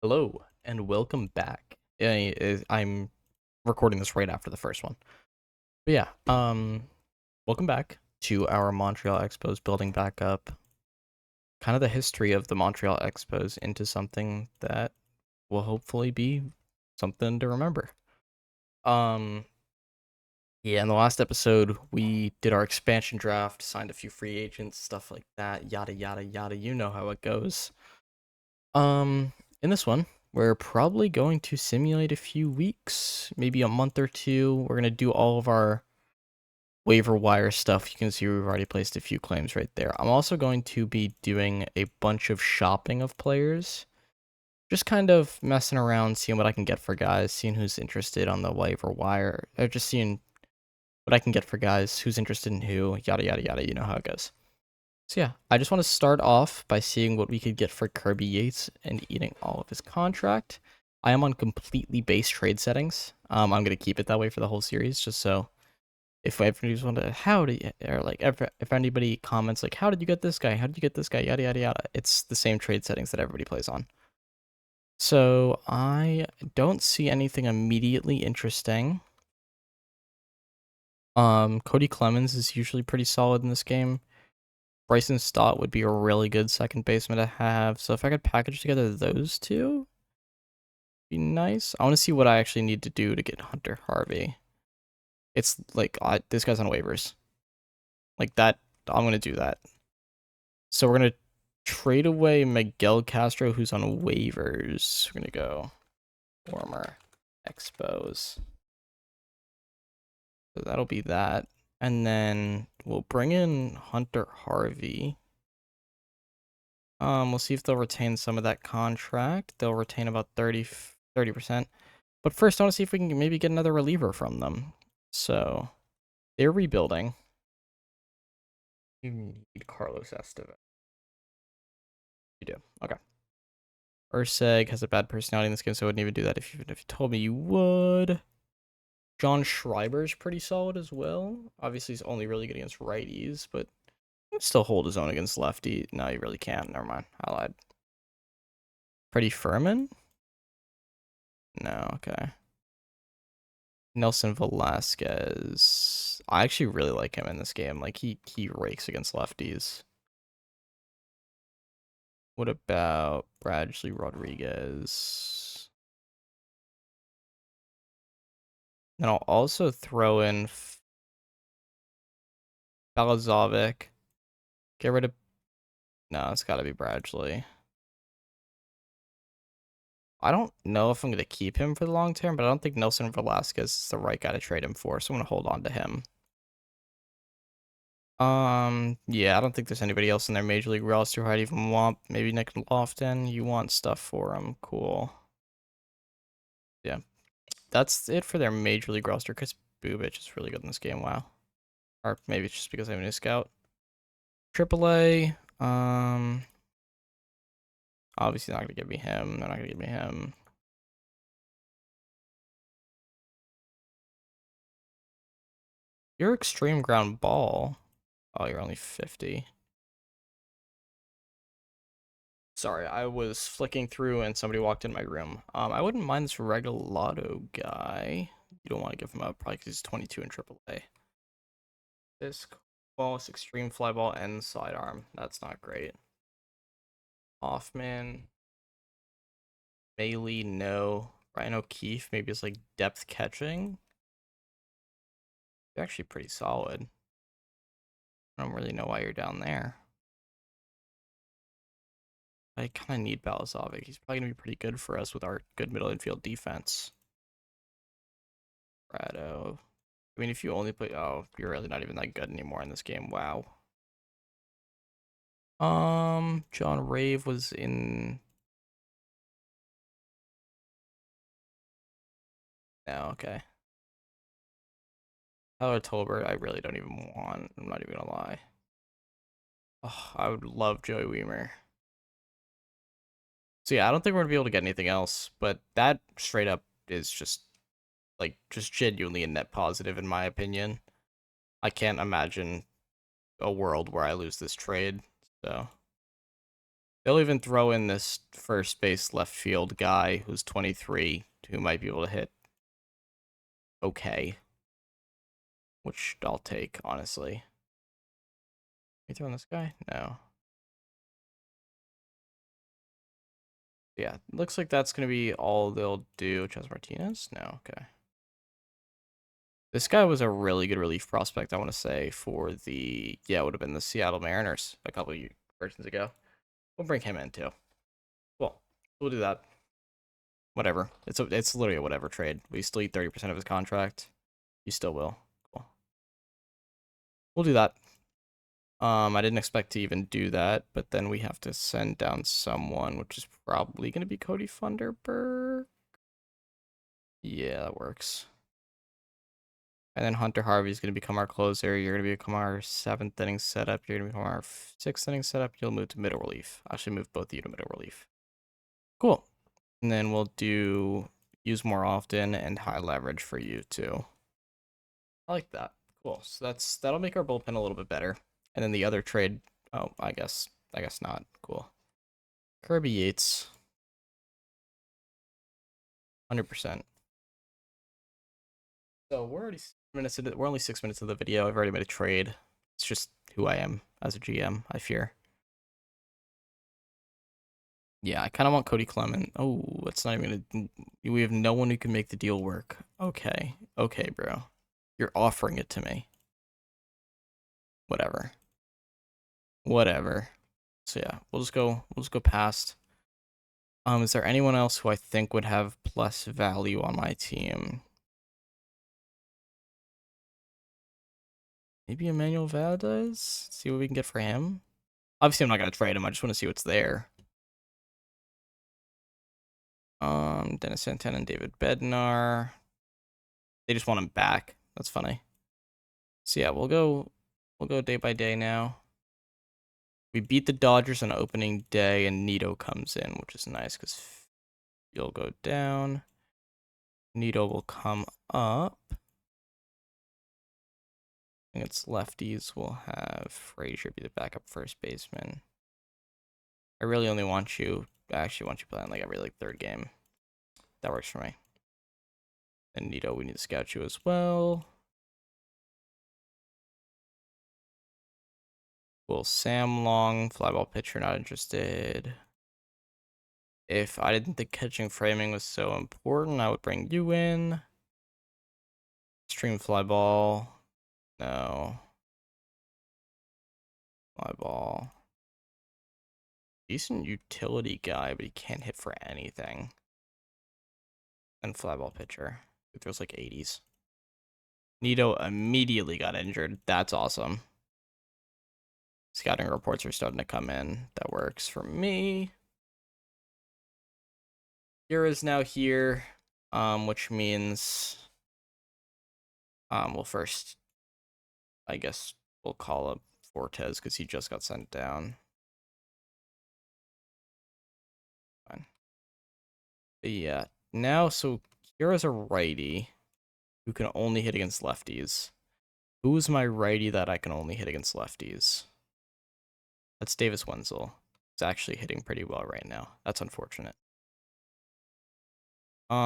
Hello and welcome back. I'm recording this right after the first one. But yeah, welcome back to our Montreal Expos building back up kind of the history of the Montreal Expos into something that will hopefully be something to remember. Um yeah, in the last episode we did our expansion draft, signed a few free agents, stuff like that, yada yada yada, you know how it goes. In this one, we're probably going to simulate a few weeks, maybe a month or two. We're going to do all of our waiver wire stuff. You can see we've already placed a few claims right there. I'm also going to be doing a bunch of shopping of players. Just kind of messing around, seeing what I can get for guys, seeing who's interested on the waiver wire, or just seeing what I can get for guys, who's interested in who, yada, yada, yada. You know how it goes. So yeah, I just want to start off by seeing what we could get for Kirby Yates and eating all of his contract. I am on completely base trade settings. I'm gonna keep it that way for the whole series, just so if everybody's wondering how do you, or like if anybody comments like how did you get this guy, how did you get this guy, yada yada yada, it's the same trade settings that everybody plays on. So I don't see anything immediately interesting. Cody Clemens is usually pretty solid in this game. Bryson Stott would be a really good second baseman to have. So if I could package together those two, be nice. I want to see what I actually need to do to get Hunter Harvey. It's like this guy's on waivers. Like that, I'm gonna do that. So we're gonna trade away Miguel Castro, who's on waivers. We're gonna go former Expos. So that'll be that. And then we'll bring in Hunter Harvey. We'll see if they'll retain some of that contract. They'll retain about 30%. But first, I want to see if we can maybe get another reliever from them. So, they're rebuilding. You need Carlos Estevez. You do. Okay. Urseg has a bad personality in this game, so I wouldn't even do that if you told me you would. John Schreiber's pretty solid as well. Obviously, he's only really good against righties, but he can still hold his own against lefty. No, he really can't. Never mind. I lied. Freddie Furman? No, okay. Nelson Velasquez. I actually really like him in this game. Like he rakes against lefties. What about Bradley Rodriguez? And I'll also throw in Balazovic. Get rid of no, it's gotta be Bradley. I don't know if I'm gonna keep him for the long term, but I don't think Nelson Velasquez is the right guy to trade him for, so I'm gonna hold on to him. Yeah, I don't think there's anybody else in their major league roster who I'd even want. Maybe Nick Lofton. You want stuff for him. Cool. Yeah. That's it for their major league roster. Chris Bubich is really good in this game. Wow. Or maybe it's just because I'm a new scout. AAA. Obviously not gonna give me him. They're not gonna give me him. Your extreme ground ball. Oh, you're only 50. Sorry, I was flicking through and somebody walked in my room. I wouldn't mind this Regalado guy. You don't want to give him up, probably because he's 22 in AAA. This ball is extreme fly ball and sidearm. That's not great. Hoffman. Bailey, no. Ryan O'Keefe, maybe it's like depth catching. They're actually pretty solid. I don't really know why you're down there. I kind of need Balazovic. He's probably going to be pretty good for us with our good middle infield defense. Prado. I mean, if you only play... Oh, you're really not even that good anymore in this game. Wow. John Rave was in... No, okay. Tyler Tolbert, I really don't even want. I'm not even going to lie. Oh, I would love Joey Weimer. So yeah, I don't think we're gonna be able to get anything else, but that straight up is just like just genuinely a net positive in my opinion. I can't imagine a world where I lose this trade. So They'll even throw in this first base left field guy who's 23 who might be able to hit okay, which I'll take, honestly. Are you throwing this guy? No. Yeah, looks like that's going to be all they'll do. Chas Martinez? No, okay. This guy was a really good relief prospect, I want to say, for the, yeah, it would have been the Seattle Mariners a couple of versions ago. We'll bring him in, too. Well, we'll do that. Whatever. It's literally a whatever trade. We still eat 30% of his contract. You still will. Cool. We'll do that. I didn't expect to even do that, but then we have to send down someone, which is probably going to be Cody Funderburg. Yeah, that works. And then Hunter Harvey's going to become our closer. You're going to become our 7th inning setup. You're going to become our 6th inning setup. You'll move to middle relief. I should move both of you to middle relief. Cool. And then we'll do use more often and high leverage for you too. I like that. Cool. So that'll make our bullpen a little bit better. And then the other trade, oh, I guess not. Cool. Kirby Yates. 100%. So we're already 6 minutes into, we're only 6 minutes of the video. I've already made a trade. It's just who I am as a GM, I fear. Yeah, I kind of want Cody Clement. Oh, it's not even gonna. We have no one who can make the deal work. Okay, okay, bro. You're offering it to me. Whatever. Whatever. So yeah, we'll just go past. Is there anyone else who I think would have plus value on my team? Maybe Emmanuel Valdez? See what we can get for him. Obviously, I'm not gonna trade him. I just want to see what's there. Dennis Santana and David Bednar. They just want him back. That's funny. So yeah, we'll go day by day now. We beat the Dodgers on opening day, and Nito comes in, which is nice because you'll go down. Nito will come up. Against lefties, we'll have Frazier be the backup first baseman. I really only want you. I actually want you playing like every third game. That works for me. And Nito, we need to scout you as well. Cool. Sam Long, flyball pitcher, not interested. If I didn't think catching framing was so important, I would bring you in. Stream flyball. No. Flyball. Decent utility guy, but he can't hit for anything. And flyball pitcher. Who throws like 80s. Nito immediately got injured. That's awesome. Scouting reports are starting to come in. That works for me. Kira's now here, which means we'll first, I guess we'll call up Fortes because he just got sent down. Fine. But yeah, now, so Kira's a righty who can only hit against lefties. Who's my righty that I can only hit against lefties? That's Davis Wenzel. He's actually hitting pretty well right now. That's unfortunate. You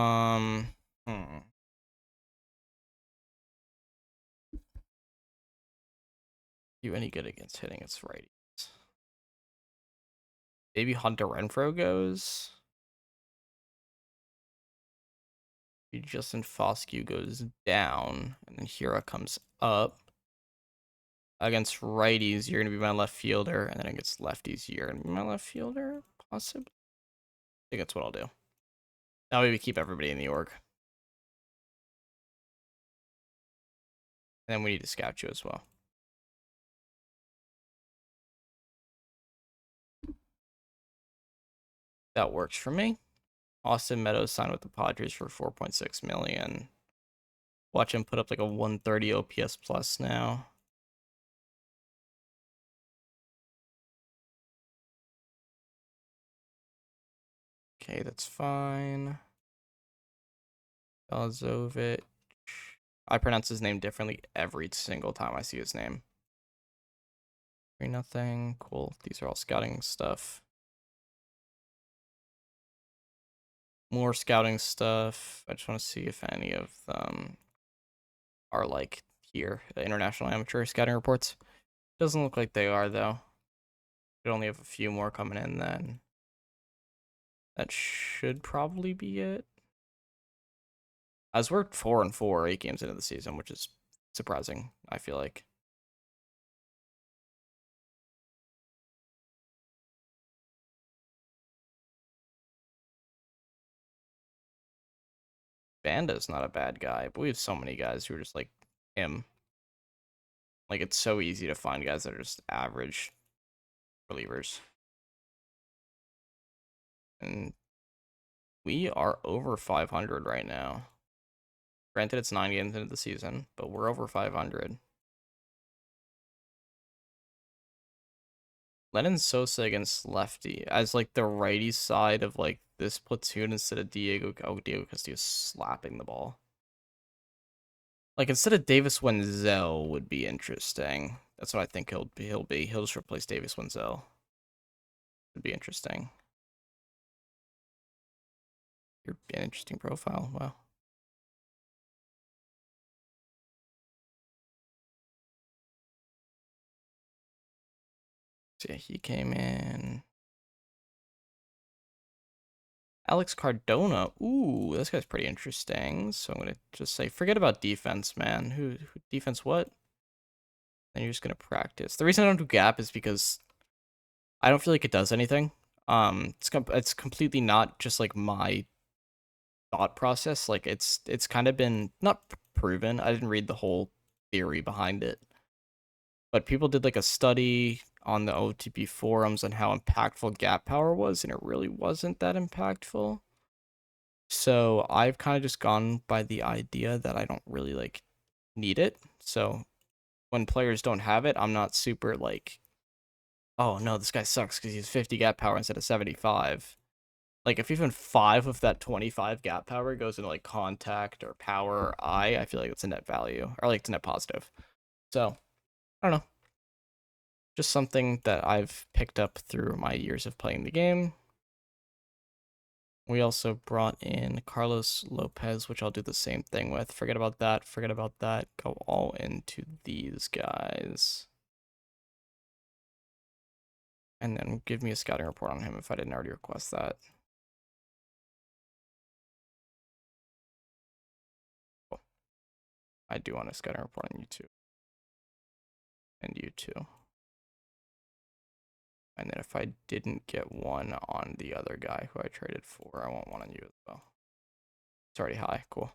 any good against hitting its righties? Maybe Hunter Renfroe goes. Maybe Justin Foscue goes down, and then Hira comes up. Against righties, you're gonna be my left fielder, and then against lefties, you're gonna be my left fielder, possibly. I think that's what I'll do. That way we keep everybody in the org. And then we need to scout you as well. That works for me. Austin Meadows signed with the Padres for $4.6 million. Watch him put up like a 130 OPS plus now. Okay, that's fine. Balazovic. I pronounce his name differently every single time I see his name. 3-0. Cool. These are all scouting stuff. more scouting stuff. I just want to see if any of them are like here, the international amateur scouting reports. Doesn't look like they are though. We only have a few more coming in then. That should probably be it. As we're 4-4, 8 games into the season, which is surprising, I feel like. Banda's not a bad guy, but we have so many guys who are just like him. Like, it's so easy to find guys that are just average relievers. And we are over 500 right now. Granted, it's 9 games into the season, but we're over 500. Lennon Sosa against lefty as like the righty side of like this platoon instead of Diego. Oh, Diego Castillo's slapping the ball. Like instead of Davis Wenzel would be interesting. That's what I think he'll be. He'll just replace Davis Wenzel. Would be interesting. You're an interesting profile. Wow. So yeah, he came in. Alex Cardona. Ooh, this guy's pretty interesting. So I'm gonna just say, forget about defense, man. Who defense what? Then you're just gonna practice. The reason I don't do gap is because I don't feel like it does anything. It's completely not just like my thought process. Like it's kind of been not proven. I didn't read the whole theory behind it, but people did like a study on the OTP forums on how impactful gap power was, and it really wasn't that impactful. So I've kind of just gone by the idea that I don't really like need it. So when players don't have it, I'm not super like, oh no, this guy sucks because he's 50 gap power instead of 75. Like if even 5 of that 25 gap power goes into like contact or power or I feel like it's a net value or like it's a net positive. So I don't know. Just something that I've picked up through my years of playing the game. We also brought in Carlos Lopez, which I'll do the same thing with. Forget about that. Forget about that. Go all into these guys. And then give me a scouting report on him if I didn't already request that. Cool. I do want a scouting report on you too. And you too. And then if I didn't get one on the other guy who I traded for, I want one on you as well. It's already high. Cool.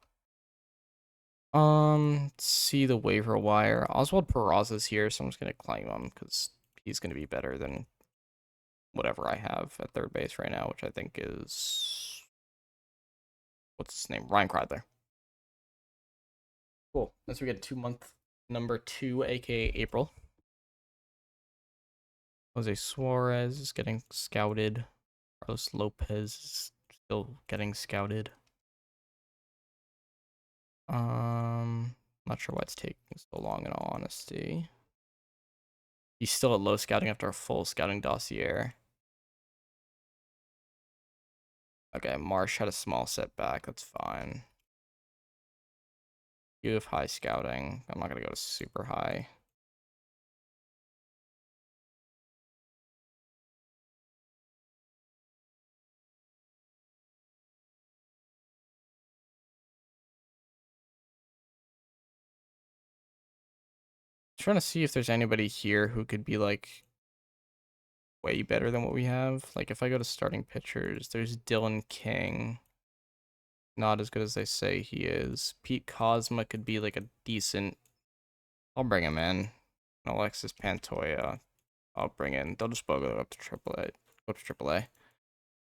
See the waiver wire. Oswald Peraza's here, so I'm just gonna claim him because he's gonna be better than whatever I have at third base right now, which I think is what's his name? Ryan Kreidler. Cool. As we get 2-month number 2, aka April. Jose Suarez is getting scouted. Carlos Lopez is still getting scouted. Not sure why it's taking so long in all honesty. He's still at low scouting after a full scouting dossier. Okay, Marsh had a small setback. That's fine. You have high scouting. I'm not going to go to super high. Trying to see if there's anybody here who could be like way better than what we have. Like if I go to starting pitchers, there's Dylan King. Not as good as they say he is. Pete Cosma could be like a decent. I'll bring him in. Alexis Pantoja. I'll bring in. They'll just go up to AAA. Go to AAA.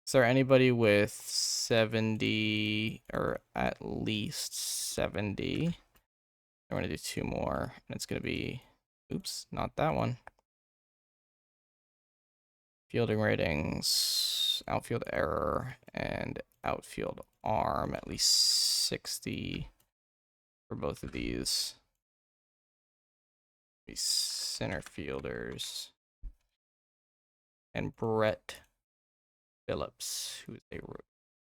Is there anybody with 70 or at least 70? I'm going to do 2 more, and it's going to be, oops, not that one. Fielding ratings, outfield error, and outfield arm, at least 60 for both of these. These center fielders. And Brett Phillips, who's a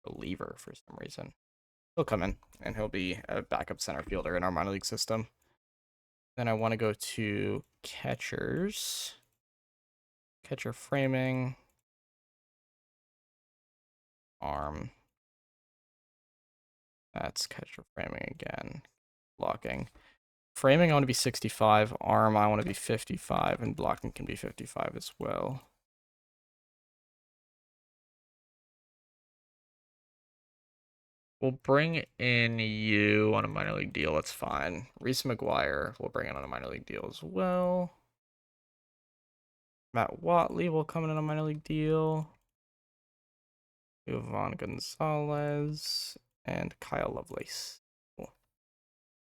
reliever. Beaver for some reason. He'll come in, and he'll be a backup center fielder in our minor league system. Then I want to go to catchers. Catcher framing. Arm. That's catcher framing again. Blocking. Framing, I want to be 65. Arm, I want to be 55. And blocking can be 55 as well. We'll bring in you on a minor league deal. That's fine. Reese McGuire, we'll bring in on a minor league deal as well. Matt Watley will come in on a minor league deal. Yvonne Gonzalez and Kyle Lovelace. Cool.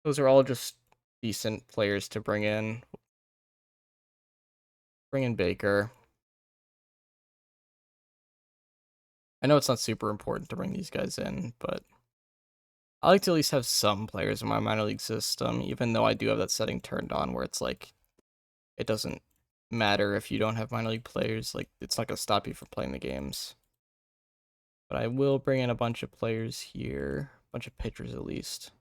Those are all just decent players to bring in. Bring in Baker. I know it's not super important to bring these guys in, but I like to at least have some players in my minor league system, even though I do have that setting turned on where it's like, it doesn't matter if you don't have minor league players. Like, it's not going to stop you from playing the games. But I will bring in a bunch of players here, a bunch of pitchers at least.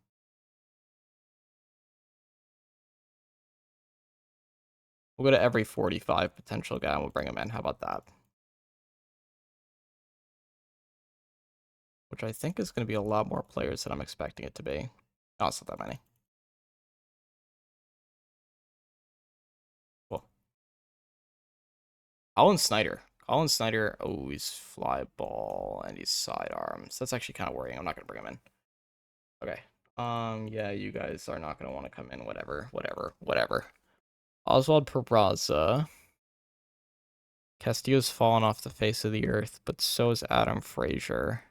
We'll go to every 45 potential guy and we'll bring them in. How about that? Which I think is going to be a lot more players than I'm expecting it to be. No, it's not that many. Cool. Colin Snyder. Colin Snyder, oh, he's fly ball and he's sidearms. That's actually kind of worrying. I'm not going to bring him in. Okay. Yeah, you guys are not going to want to come in. Whatever. Oswald Peraza. Castillo's fallen off the face of the earth, but so is Adam Frazier.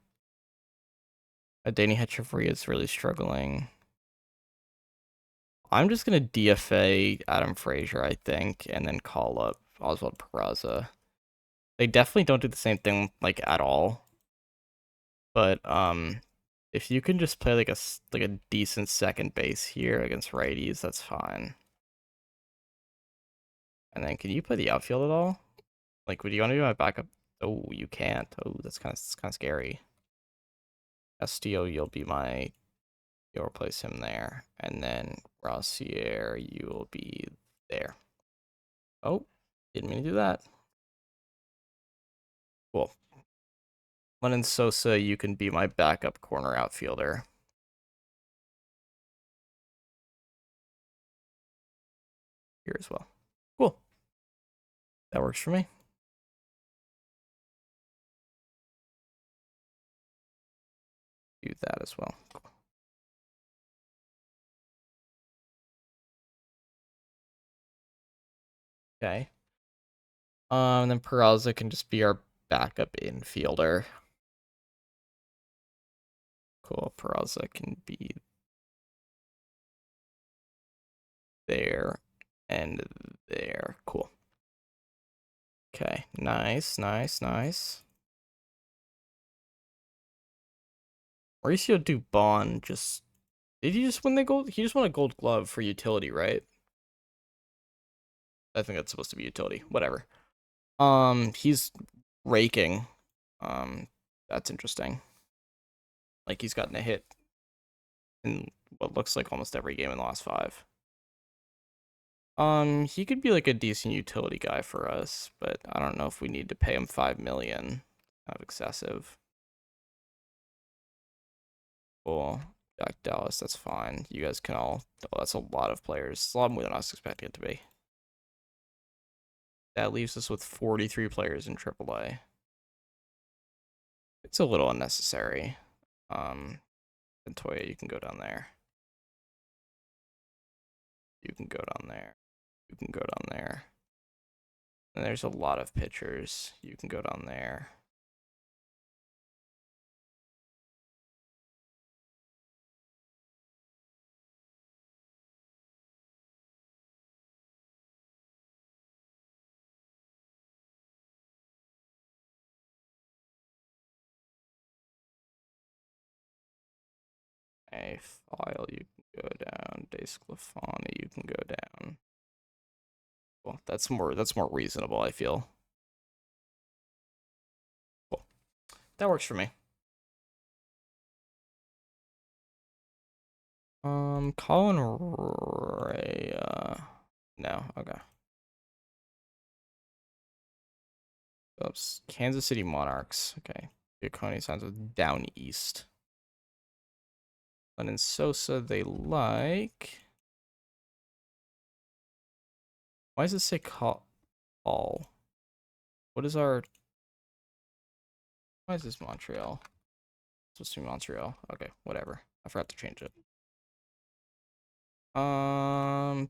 Danny Hechavarria is really struggling. I'm just going to DFA Adam Frazier, I think, and then call up Oswald Peraza. They definitely don't do the same thing, like, at all. But, if you can just play, like a decent second base here against righties, that's fine. And then, can you play the outfield at all? Like, would you want to be my backup? Oh, you can't. Oh, that's kind of scary. Castillo, you'll replace him there. And then Rossier, you will be there. Oh, didn't mean to do that. Cool. Lennon Sosa, you can be my backup corner outfielder. Here as well. Cool. That works for me. Do that as well. Cool. Okay. And then Peraza can just be our backup infielder. Cool. Peraza can be there and there. Cool. Okay. Nice. Mauricio Dubon just... Did he just win the gold? He just won a gold glove for utility, right? I think that's supposed to be utility. Whatever. He's raking. That's interesting. Like, he's gotten a hit in what looks like almost every game in the last 5. He could be like a decent utility guy for us, but I don't know if we need to pay him $5 million. Kind of excessive. Cool. Jack Dallas, that's fine. You guys can all... Oh, that's a lot of players. It's a lot more than I was expecting it to be. That leaves us with 43 players in AAA. It's a little unnecessary. Montoya, you can go down there. You can go down there. You can go down there. And there's a lot of pitchers. You can go down there. A file, you can go down. Desclafani, you can go down. Well, that's more reasonable, I feel. Cool. That works for me. Colin Ray. No. Okay. Oops. Kansas City Monarchs. Okay. Giacone signs with Down East. Lennon Sosa, they like. Why does it say call? What is our. Why is this Montreal? It's supposed to be Montreal. Okay, whatever. I forgot to change it.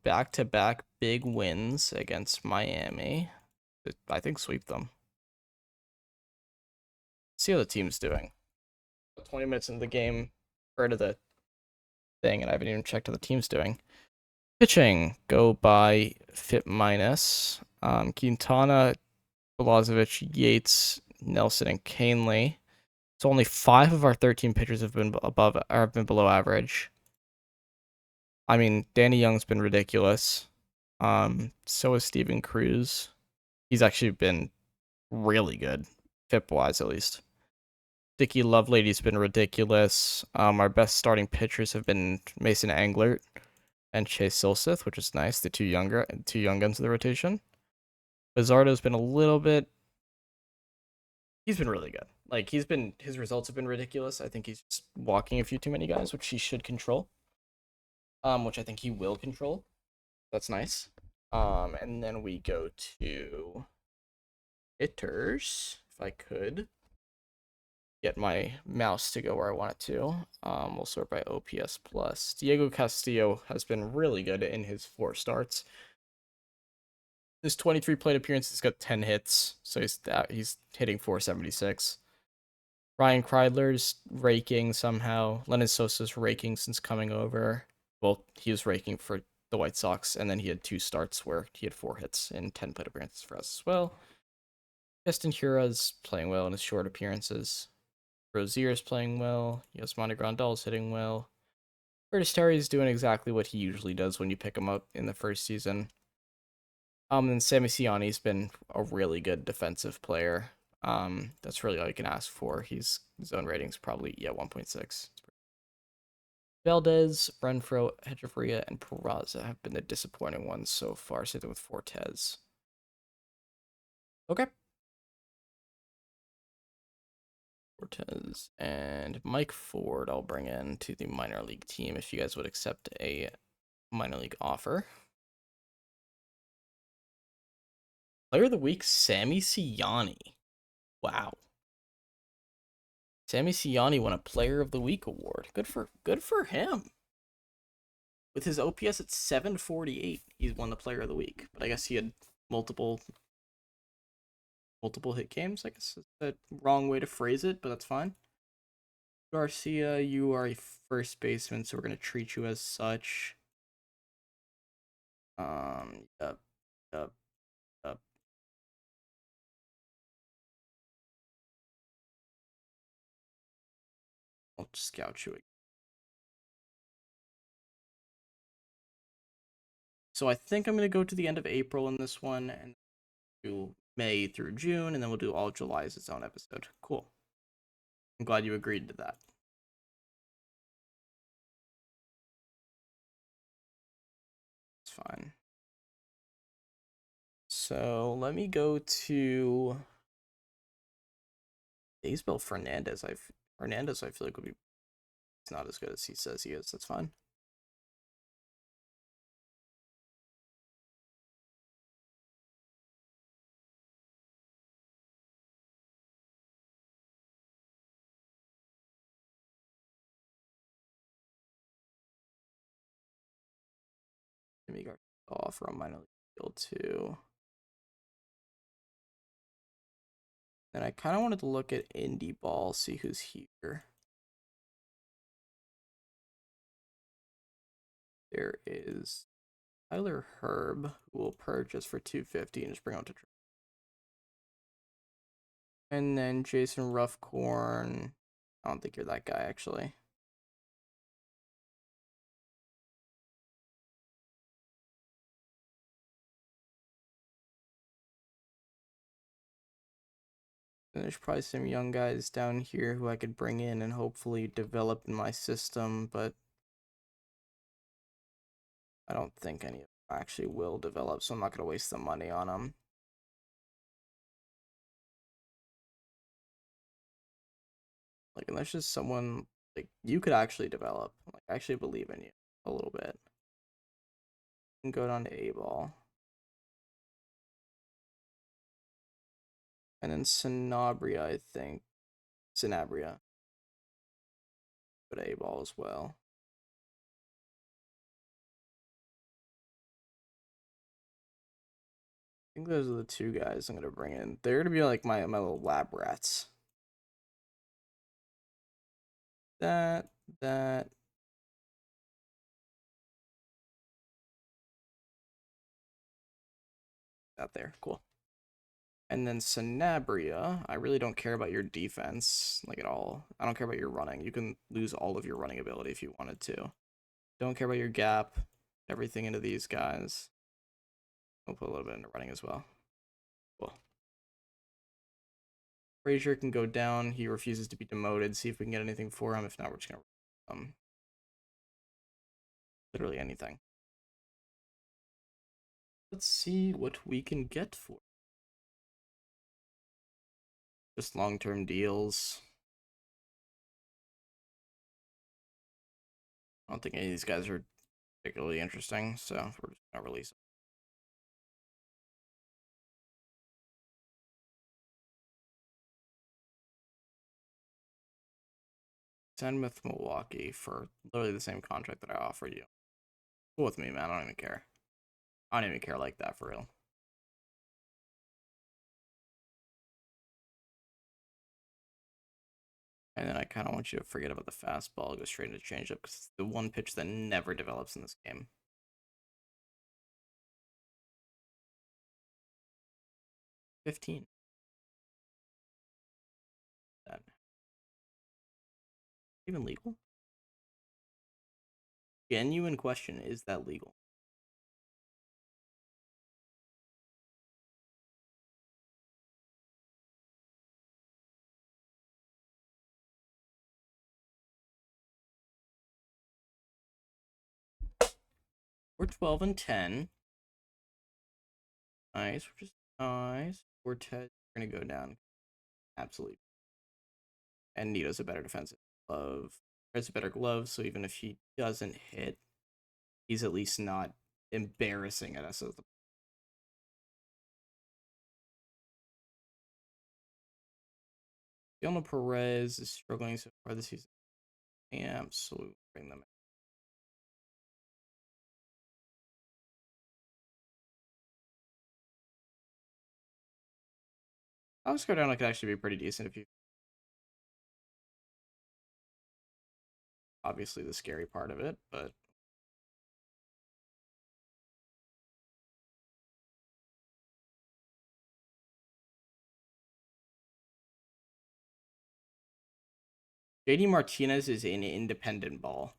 Back-to-back big wins against Miami. I think sweep them. See how the team's doing. 20 minutes into the game, prior to the thing, and I haven't even checked how the team's doing. Pitching, go by Fit Minus. Quintana, Belazovic, Yates, Nelson, and Canley. So only 5 of our 13 pitchers have been above or have been below average. I mean, Danny Young's been ridiculous. So is Steven Cruz. He's actually been really good, FIP wise at least. Dicky Lovelady's been ridiculous. Our best starting pitchers have been Mason Englert and Chase Silseth, which is nice. The two young guns of the rotation. Bizardo's been a little bit. He's been really good. Like his results have been ridiculous. I think he's just walking a few too many guys, which he should control. Which I think he will control. That's nice. And then we go to hitters, if I could get my mouse to go where I want it to. We'll sort by OPS plus. Diego Castillo has been really good in his 4 starts. His 23 plate appearances, he's got 10 hits, so he's hitting 476. Ryan Kreidler's raking somehow. Lennon Sosa's raking since coming over. Well, he was raking for the White Sox, and then he had 2 starts where he had 4 hits and 10 plate appearances for us as well. Justin Hura's playing well in his short appearances. Rozier's playing well. Yasmani Grandal's hitting well. Curtis Terry's doing exactly what he usually does when you pick him up in the first season. And Sammy Ciani's been a really good defensive player. That's really all you can ask for. His own rating's probably 1.6. Valdez, Renfro, Hedgefaria, and Peraza have been the disappointing ones so far. Same with Fortes. Okay. Fortes and Mike Ford I'll bring in to the minor league team if you guys would accept a minor league offer. Player of the week, Sammy Ciani. Wow. Sammy Ciani won a Player of the Week award. Good for him. With his OPS at 748, he's won the Player of the Week. But I guess he had multiple hit games. I guess is the wrong way to phrase it, but that's fine. Garcia, you are a first baseman, so we're gonna treat you as such. Yep, yep, yep. I'll scout you again. So I think I'm gonna go to the end of April in this one and do May through June, and then we'll do all July as its own episode. Cool. I'm glad you agreed to that. It's fine. So let me go to Daysbel Fernandez. Hernandez I feel like would be it's not as good as he says he is. That's fine. Jimmy Garcia off from minor league field too. Then I kind of wanted to look at indie ball, see who's here. There is Tyler Herb, who will purchase for 250 and just bring out to trade. And then Jason Ruffcorn. I don't think you're that guy actually. And there's probably some young guys down here who I could bring in and hopefully develop in my system, but I don't think any of them actually will develop, so I'm not gonna waste the money on them. Like, unless just someone like you could actually develop. Like, I actually believe in you a little bit. And go down to A ball. And then Sanabria, I think. Sanabria. But A ball as well. I think those are the two guys I'm gonna bring in. They're gonna be like my little lab rats. That out there. Cool. And then Sanabria, I really don't care about your defense, like at all. I don't care about your running. You can lose all of your running ability if you wanted to. Don't care about your gap. Everything into these guys. We'll put a little bit into running as well. Cool. Frazier can go down. He refuses to be demoted. See if we can get anything for him. If not, we're just gonna literally anything. Let's see what we can get for. Just long-term deals. I don't think any of these guys are particularly interesting, so we're just gonna release them. Zenmouth, Milwaukee for literally the same contract that I offered you. Cool with me, man. I don't even care. I don't even care like that for real. And then I kind of want you to forget about the fastball, go straight into changeup because it's the one pitch that never develops in this game. 15. That even legal? Genuine question: is that legal? We're 12 and 10. Nice, which is nice. Cortez, we're gonna go down. Absolutely. And Nito's a better defensive glove. Has a better glove, so even if he doesn't hit, he's at least not embarrassing at us. Yelena Perez is struggling so far this season. Absolutely bring them in. Alex Cardano could actually be pretty decent if you. Obviously, the scary part of it, but JD Martinez is an independent ball.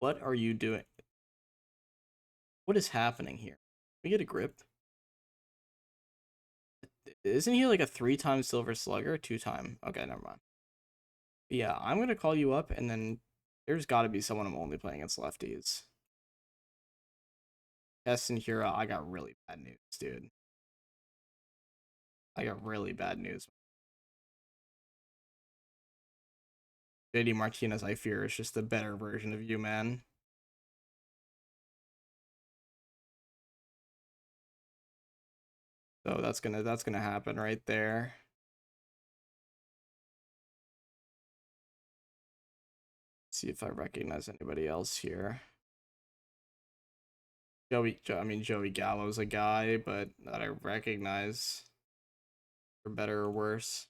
What are you doing? What is happening here? Can we get a grip? Isn't he like a 3-time Silver Slugger? 2-time. Okay, never mind. But yeah, I'm gonna call you up, and then there's got to be someone I'm only playing against lefties. Tess and Hira, I got really bad news, dude. I got really bad news. JD Martinez, I fear, is just a better version of you, man. So that's gonna happen right there. See if I recognize anybody else here. Joey Gallo's a guy, but that I recognize for better or worse.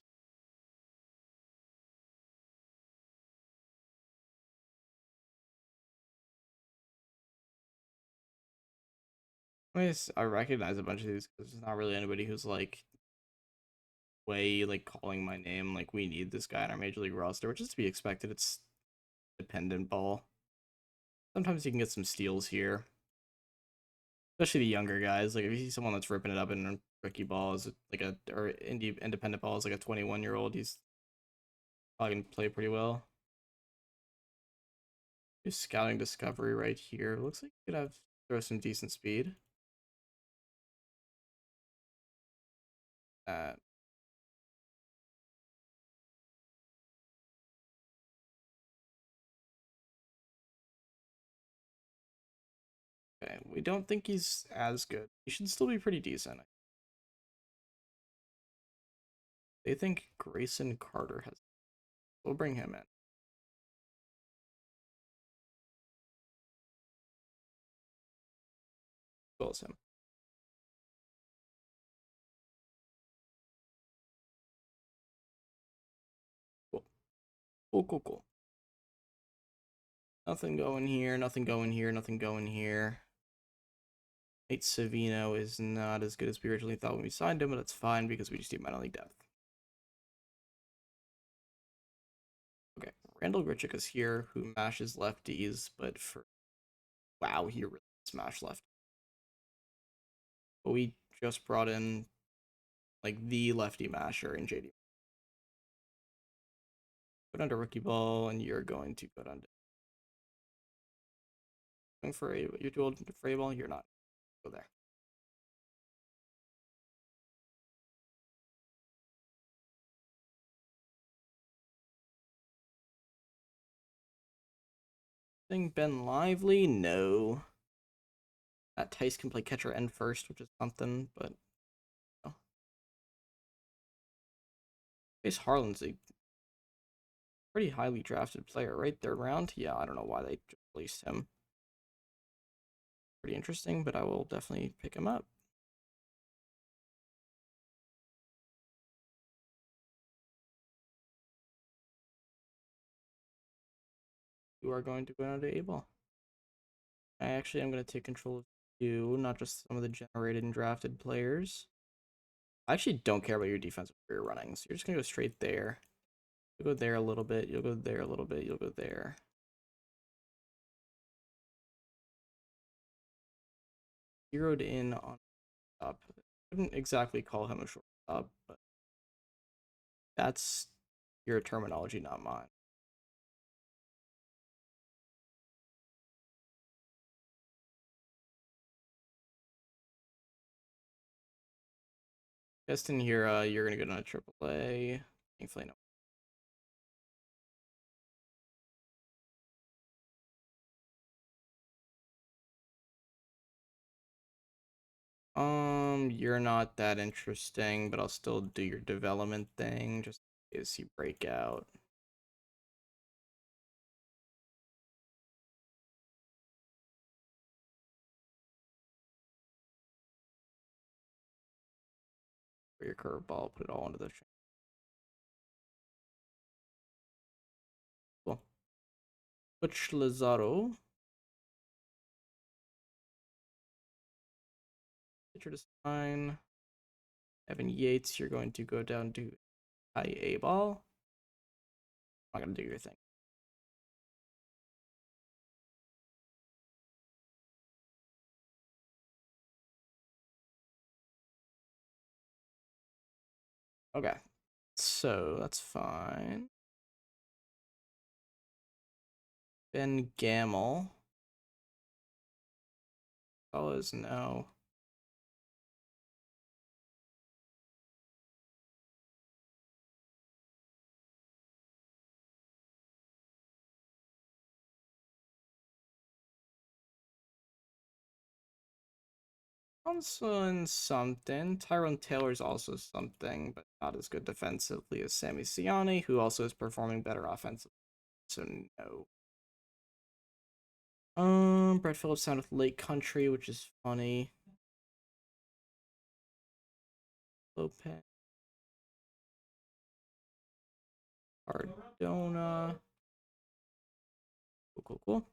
I recognize a bunch of these because there's not really anybody who's like way like calling my name like we need this guy in our major league roster, which is to be expected. It's dependent ball. Sometimes you can get some steals here, especially the younger guys. Like if you see someone that's ripping it up in rookie ball is like or independent ball is like a 21-year-old, he's probably gonna play pretty well. Just scouting discovery right here. Looks like you could have throw some decent speed. Uh, okay, we don't think he's as good. He should still be pretty decent. They think Grayson Carter has. We'll bring him in. Well as him. Cool. Cool, cool, cool. Nothing going here, nothing going here, nothing going here. Nate Savino is not as good as we originally thought when we signed him, but that's fine because we just need minor league depth. Okay, Randall Grichuk is here, who mashes lefties, but for wow, he really smashed left. But we just brought in like the lefty masher in JD. Go down to rookie ball, and you're going to go down to going for a you're too old for a ball. You're not. Go there. Thing Ben Lively, no. That Tice can play catcher and first, which is something, but no. Chase Harlan's a pretty highly drafted player, right? Third round? Yeah, I don't know why they just released him. Pretty interesting, but I will definitely pick him up. You are going to go down to A-ball. I actually am going to take control of you, not just some of the generated and drafted players. I actually don't care about your defensive career running, so you're just going to go straight there. You'll go there a little bit, you'll go there a little bit, you'll go there. Zeroed in on top. I wouldn't exactly call him a shortstop, but that's your terminology, not mine. Justin here, you're gonna go down to AAA. Thankfully, no. You're not that interesting, but I'll still do your development thing just in case you break out. For your curveball, put it all into the train. Cool. Butch Lazaro. Pitcher to sign. Evan Yates, you're going to go down to high A ball. I'm not gonna do your thing. Okay. So that's fine. Ben Gamel. Fellas, no. Also something. Tyrone Taylor's also something, but not as good defensively as Sammy Siani, who also is performing better offensively. So no. Brett Phillips signed with Lake Country, which is funny. Lopez. Cardona. Cool, cool, cool.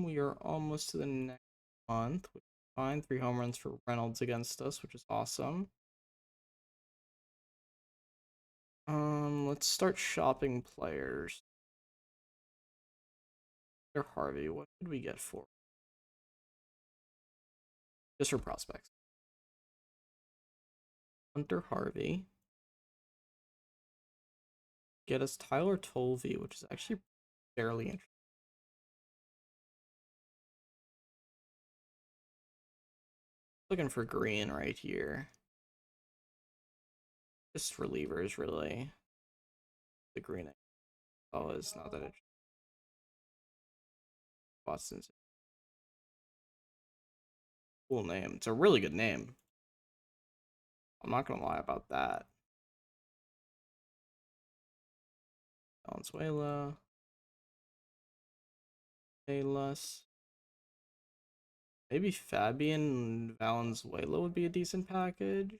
We are almost to the next month, which is fine. 3 home runs for Reynolds against us, which is awesome. Let's start shopping players. Harvey, what could we get for? Just for prospects. Hunter Harvey. Get us Tyler Tolvey, which is actually fairly interesting. Looking for green right here. Just relievers, really. The green. Oh, it's not that interesting. Boston's cool name. It's a really good name. I'm not gonna lie about that. Valenzuela. Payless. Maybe Fabian Valenzuela would be a decent package.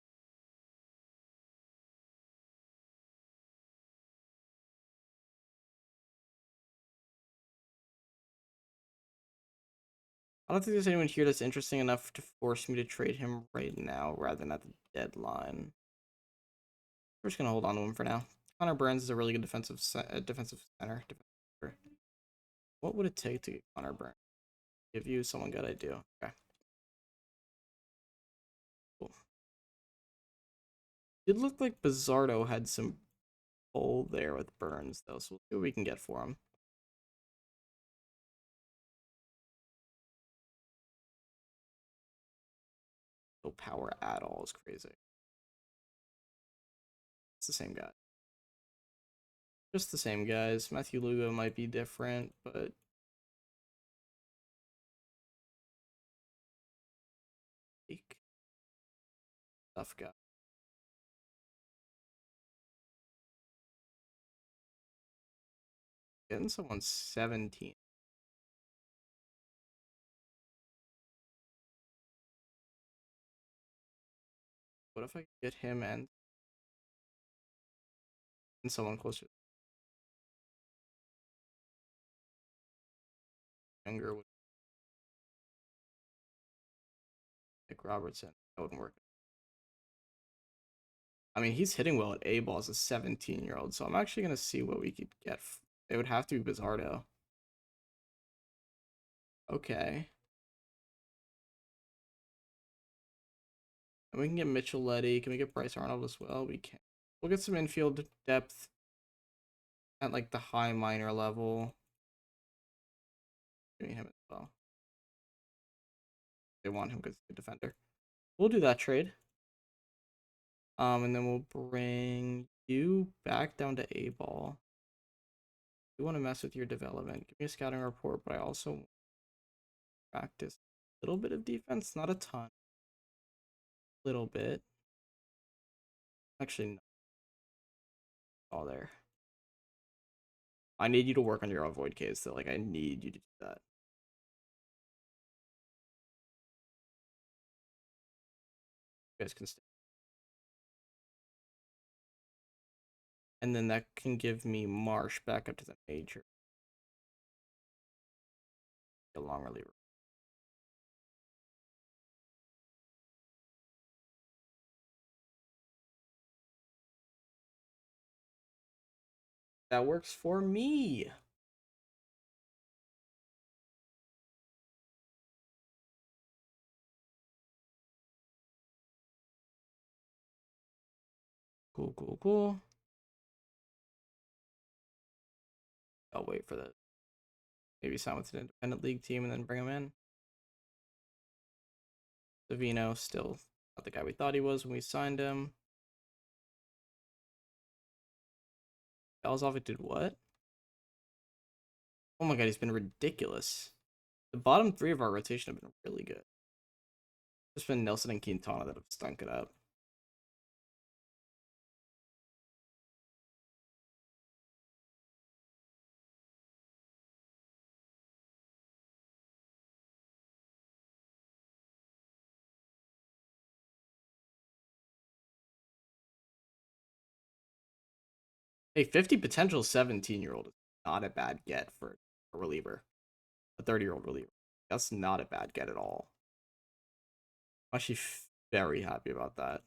I don't think there's anyone here that's interesting enough to force me to trade him right now rather than at the deadline. We're just gonna hold on to him for now. Connor Burns is a really good defensive center. What would it take to get Connor Burns? Give you someone good, I do. Okay. Cool. It looked like Bizzardo had some pull there with Burns though, so we'll see what we can get for him. No power at all is crazy. It's the same guy. Just the same guys. Matthew Lugo might be different, but tough guy. Getting someone 17. What if I get him and someone closer, younger, with Nick Robertson? That wouldn't work. I mean, he's hitting well at A ball as a 17-year-old, so I'm actually gonna see what we could get. It would have to be Bizzardo. Okay. And we can get Mitchell Leddy. Can we get Bryce Arnold as well? We can. We'll get some infield depth at like the high minor level. Give me him as well. They want him because he's a defender. We'll do that trade. And then we'll bring you back down to A ball. You want to mess with your development. Give me a scouting report, but I also practice a little bit of defense, not a ton. A little bit. Actually, no. Oh, there. I need you to work on your avoid case, though. Like, I need you to do that. You guys can stay. And then that can give me Marsh back up to the major. A long reliever. That works for me. Cool, cool, cool. I'll wait for that. Maybe sign with an independent league team and then bring him in. Savino, still not the guy we thought he was when we signed him. Galzovic did what? Oh my god, he's been ridiculous. The bottom three of our rotation have been really good. It's been Nelson and Quintana that have stunk it up. Hey, 50 potential 17-year-old is not a bad get for a reliever. A 30-year-old reliever. That's not a bad get at all. I'm actually very happy about that.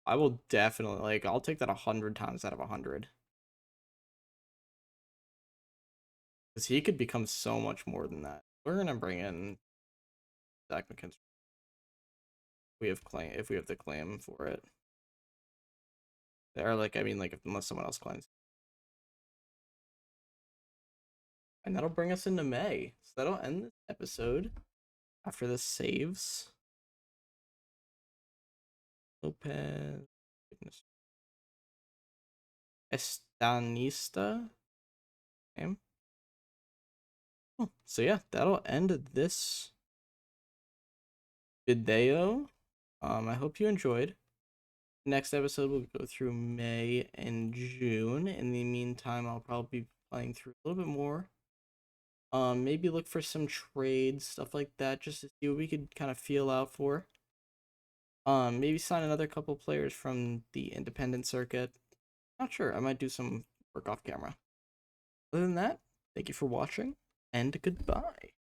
I will definitely, like, I'll take that 100 times out of 100. Because he could become so much more than that. We're going to bring in Zach McKinstry. We have claim if we have the claim for it. Or like, I mean, like, unless someone else claims. And that'll bring us into May. So that'll end this episode. After this saves. Open. Estanista. Okay. Oh, so yeah, that'll end this video. I hope you enjoyed. Next episode we'll go through May and June. In the meantime, I'll probably be playing through a little bit more. Maybe look for some trades, stuff like that, just to see what we could kind of feel out for. Maybe sign another couple players from the independent circuit. Not sure. I might do some work off camera. Other than that, thank you for watching, and goodbye.